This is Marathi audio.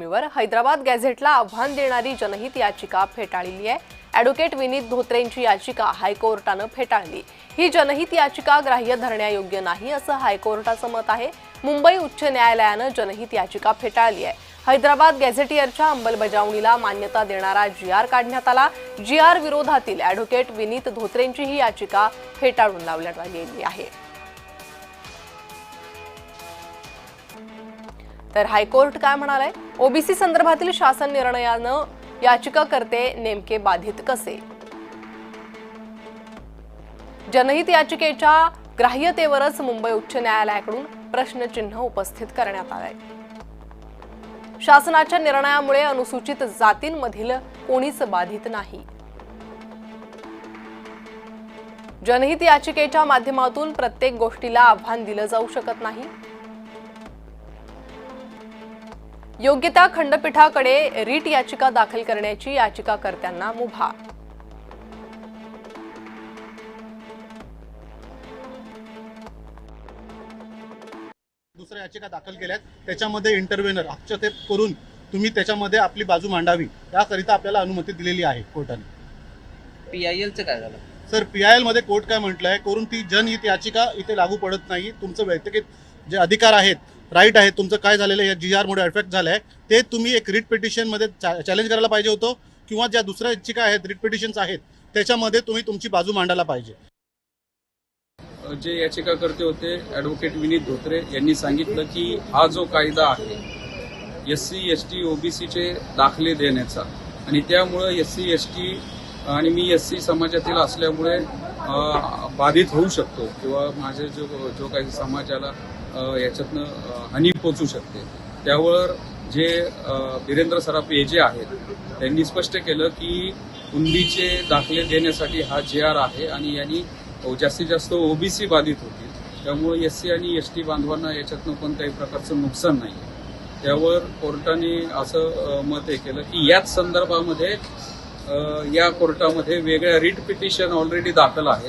हैदराबाद गॅझेटला आव्हान देणारी जनहित याचिका फेटाळली आहे। ॲडव्होकेट विनीत धोत्रेंची याचिका हायकोर्टानं फेटाळली। ही जनहित याचिका ग्राह्य धरण्यायोग्य नाही असं हायकोर्टाचं मत आहे। मुंबई उच्च न्यायालयानं जनहित याचिका फेटाळली आहे। हैदराबाद गॅझेटियरच्या अंमलबजावणीला मान्यता देणारा GR काढण्यात आला। GR विरोधातील ॲडव्होकेट विनीत धोत्रेंची ही याचिका फेटाळून लावण्यात आली आहे। तर हायकोर्ट काय म्हणाले? ओबीसी संदर्भातील शासन निर्णयानं याचिकाकर्ते नेमके बाधित कसे? जनहित याचिकेच्या ग्राह्यतेवरच मुंबई उच्च न्यायालयाकडून प्रश्नचिन्ह उपस्थित करण्यात आले। शासनाच्या निर्णयामुळे अनुसूचित जातींमधील कोणीच बाधित नाही। जनहित याचिकेच्या माध्यमातून प्रत्येक गोष्टीला आव्हान दिलं जाऊ शकत नाही। योग्य त्या खंडपीठाकडे रीट याचिका दाखल करण्याची याचिकाकर्त्यांना मुभा। दुसऱ्या याचिका दाखल केल्यात त्याच्यामध्ये इंटरव्हेनर हस्तक्षेप करून तुम्ही त्याच्यामध्ये आपली बाजू मांडावी याकरिता आपल्याला अनुमती दिलेली आहे कोर्टाने। PILचं काय झालं सर? PIL मध्ये कोर्ट काय म्हटलंय, करून ती जनहित याचिका इथे लागू पडत नाही। तुमचं व्यक्तिगत जे अधिकार आहेत, राईट आहे, तुमचं काय झालेलं या GR मुळे अफेक्ट झालंय ते तुम्ही एक रिट पिटिशन मध्ये चॅलेंज करायला पाहिजे होतं, किंवा ज्या दुसऱ्या याचिका आहेत, रिट पिटिशन्स आहेत, त्याच्यामध्ये तुम्ही तुमची बाजू मांडायला पाहिजे। जे याचिकाकर्ते होते ॲडव्होकेट विनीत धोत्रे यांनी सांगितलं की हा जो कायदा आहे SC ST OBCचे दाखले देण्याचा, आणि त्यामुळं SC ST आणि मी SC समाजातील असल्यामुळे बाधित होऊ शकतो, किंवा माझे जो काही समाजाला याच्यातनं हानी पोचू शकते। त्यावर जे वीरेंद्र सराफ जे आहेत त्यांनी स्पष्ट केलं की कुंडीचे दाखले देण्यासाठी हा GR आहे, आणि यांनी जास्तीत जास्त OBC बाधित होतील, त्यामुळे SC आणि ST बांधवांना याच्यातनं कोणत्याही प्रकारचं नुकसान नाही। त्यावर कोर्टाने असं मत केलं की याच संदर्भामध्ये या कोर्टामध्ये वेगळ्या रिट पिटिशन ऑलरेडी दाखल आहेत।